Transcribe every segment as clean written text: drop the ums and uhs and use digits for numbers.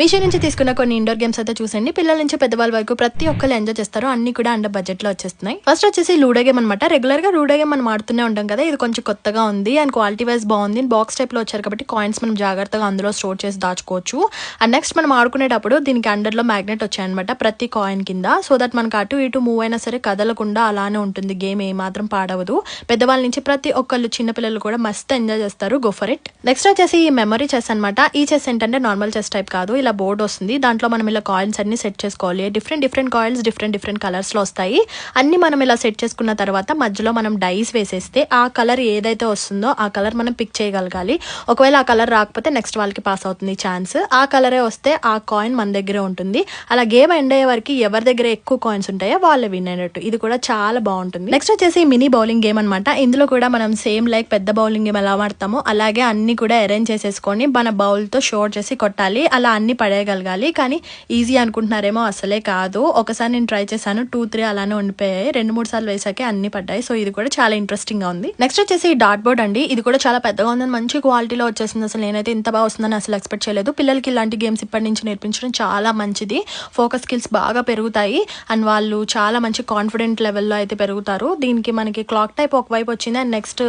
మీషో నుంచి తీసుకున్న కొన్ని ఇండోర్ గేమ్స్ అయితే చూసండి. పిల్లల నుంచి పెద్దవాళ్ళ వరకు ప్రతి ఒక్కరు ఎంజాయ్ చేస్తారు. అన్ని కూడా అండర్ బడ్జెట్ లో వచ్చేస్తున్నాయి. ఫస్ట్ వచ్చేసి లూడో గేమ్ అనమాట. రెగ్యులర్ గా లూడో గేమ్ మనం ఆడుతూనే ఉంటాం కదా, ఇది కొంచెం కొత్తగా ఉంది అండ్ క్వాలిటీ వైజ్ బాగుంది. బాక్స్ టైప్ లో వచ్చారు కాబట్టి కాయిన్స్ మనం జాగ్రత్తగా అందులో స్టోర్ చేసి దాచుకోవచ్చు. అండ్ నెక్స్ట్ మనం ఆడుకునేటప్పుడు దీనికి అండర్ లో మ్యాగ్నెట్ వచ్చాయన్నమాట ప్రతి కాయిన్ కింద. సో దట్ మనకు అటు ఇటు మూవ్ అయినా సరే కదలకుండా అలానే ఉంటుంది. గేమ్ ఏమాత్రం పాడవదు. పెద్దవాళ్ళ నుంచి ప్రతి ఒక్కళ్ళు చిన్నపిల్లలు కూడా మస్తు ఎంజాయ్ చేస్తారు. Go for it. నెక్స్ట్ వచ్చేసి ఈ మెమరీ చెస్ అనమాట. ఈ చెస్ ఏంటంటే నార్మల్ చెస్ టైప్ కాదు, ఇలా బోర్డ్ వస్తుంది. దాంట్లో మనం ఇలా కాయిన్స్ అన్ని సెట్ చేసుకోవాలి. డిఫరెంట్ కాయిన్స్ డిఫరెంట్ కలర్స్ లో వస్తాయి. అన్ని మనం ఇలా సెట్ చేసుకున్న తర్వాత మధ్యలో మనం డైస్ వేసేస్తే ఆ కలర్ ఏదైతే వస్తుందో ఆ కలర్ మనం పిక్ చేయగలగాలి. ఒకవేళ ఆ కలర్ రాకపోతే నెక్స్ట్ వాళ్ళకి పాస్ అవుతుంది ఛాన్స్. ఆ కలరే వస్తే ఆ కాయిన్ మన దగ్గరే ఉంటుంది. అలా గేమ్ ఎండ్ అయ్యే వరకు ఎవరి దగ్గర ఎక్కువ కాయిన్స్ ఉంటాయో వాళ్ళే విన్ అయినట్టు. ఇది కూడా చాలా బాగుంటుంది. నెక్స్ట్ వచ్చేసి మినీ బౌలింగ్ గేమ్ అనమాట. ఇందులో కూడా మనం సేమ్ లైక్ పెద్ద బౌలింగ్ గేమ్ ఎలా ఆడతామో అలాగే అన్ని కూడా అరేంజ్ చేసేసుకొని మన బౌల్ తో షోర్ చేసి కొట్టాలి. అలా అన్ని పడేయగలగాలి. కానీ ఈజీ అనుకుంటున్నారేమో, అసలే కాదు. ఒకసారి నేను ట్రై చేశాను, 2-3 అలానే ఉండిపోయాయి. 2-3 సార్లు వేసాకే అన్ని పడ్డాయి. సో ఇది కూడా చాలా ఇంట్రెస్టింగ్ గా ఉంది. నెక్స్ట్ వచ్చేసి డాట్ బోర్డ్ అండి. ఇది కూడా చాలా పెద్దగా ఉందని మంచి క్వాలిటీలో వచ్చేసింది. అసలు నేనైతే ఇంత బాగా వస్తుందని అసలు ఎక్స్పెక్ట్ చేయలేదు. పిల్లలకి ఇలాంటి గేమ్స్ ఇప్పటి నుంచి నేర్పించడం చాలా మంచిది. ఫోకస్ స్కిల్స్ బాగా పెరుగుతాయి అండ్ వాళ్ళు చాలా మంచి కాన్ఫిడెంట్ లెవెల్లో అయితే పెరుగుతారు. దీనికి మనకి క్లాక్ టైప్ ఒకవైపు వచ్చింది అండ్ నెక్స్ట్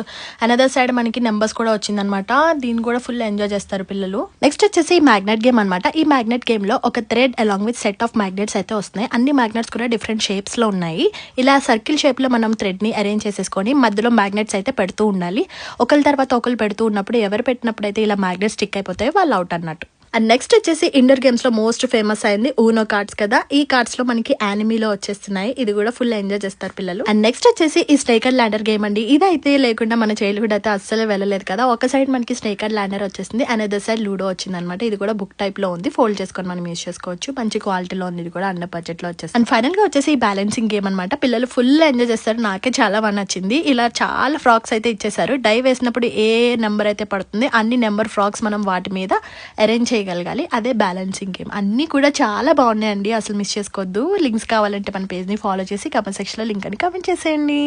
అనదర్ సైడ్ మనకి నెంబర్స్ కూడా వచ్చింది అనమాట. దీన్ని కూడా ఫుల్ ఎంజాయ్ చేస్తారు పిల్లలు. నెక్స్ట్ వచ్చేసి మ్యాగ్నెట్ గేమ్ అనమాట. ఈ మ్యాగ్నెట్ గేమ్ లో ఒక thread along with set of magnets అయితే వస్తున్నాయి. అన్ని మ్యాగ్నెట్స్ కూడా డిఫరెంట్ షేప్స్ లో ఉన్నాయి. ఇలా సర్కిల్ షేప్ లో మనం థ్రెడ్ ని అరేంజ్ చేసేసుకొని మధ్యలో మ్యాగ్నెట్స్ అయితే పెడుతూ ఉండాలి. ఒకరి తర్వాత ఒకరు పెడుతూ ఉన్నప్పుడు ఎవరు పెట్టినప్పుడు అయితే ఇలా మ్యాగ్నెట్ స్టిక్ అయిపోతాయి వాళ్ళు అవుట్ అన్నట్టు. అండ్ నెక్స్ట్ వచ్చేసి ఇండోర్ గేమ్స్ లో మోస్ట్ ఫేమస్ అయింది ఊనో కార్డ్స్ కదా. ఈ కార్డ్స్ లో మనకి యానిమీలో వచ్చేస్తున్నాయి. ఇది కూడా ఫుల్ ఎంజాయ్ చేస్తారు పిల్లలు. అండ్ నెక్స్ట్ వచ్చేసి ఈ స్నేక్ అండ్ ల్యాండర్ గేమ్ అండి. ఇదైతే లేకుండా మన చైల్డ్హుడ్ అయితే అస్సలు వెళ్ళలేదు కదా. ఒక సైడ్ మనకి స్నేక్ అండ్ ల్యాండర్ వచ్చేసింది, అనదర్ సైడ్ లూడో వచ్చింది అనమాట. ఇది కూడా బుక్ టైప్ లో ఉంది, ఫోల్డ్ చేసుకొని మనం యూస్ చేసుకోవచ్చు. మంచి క్వాలిటీలో ఉంది. ఇది కూడా అండర్ బడ్జెట్ లో వచ్చేసి. అండ్ ఫైనల్ గా వచ్చేసి ఈ బ్యాలెన్సింగ్ గేమ్ అనమాట. పిల్లలు ఫుల్ ఎంజాయ్ చేస్తారు. నాకే చాలా బాగా నచ్చింది. ఇలా చాలా ఫ్రాక్స్ అయితే ఇచ్చేసారు. డై వేసినప్పుడు ఏ నెంబర్ అయితే పడుతుంది అన్ని నెంబర్ ఫ్రాక్స్ మనం వాటి మీద అరేంజ్ చేయగలగాలి. అదే బ్యాలెన్సింగ్ గేమ్. అన్ని కూడా చాలా బాగున్నాయండి, అసలు మిస్ చేసుకోవద్దు. లింక్స్ కావాలంటే మన పేజ్ ని ఫాలో చేసి కమెంట్ సెక్షన్ లో లింక్ అని కమెంట్ చేసేయండి.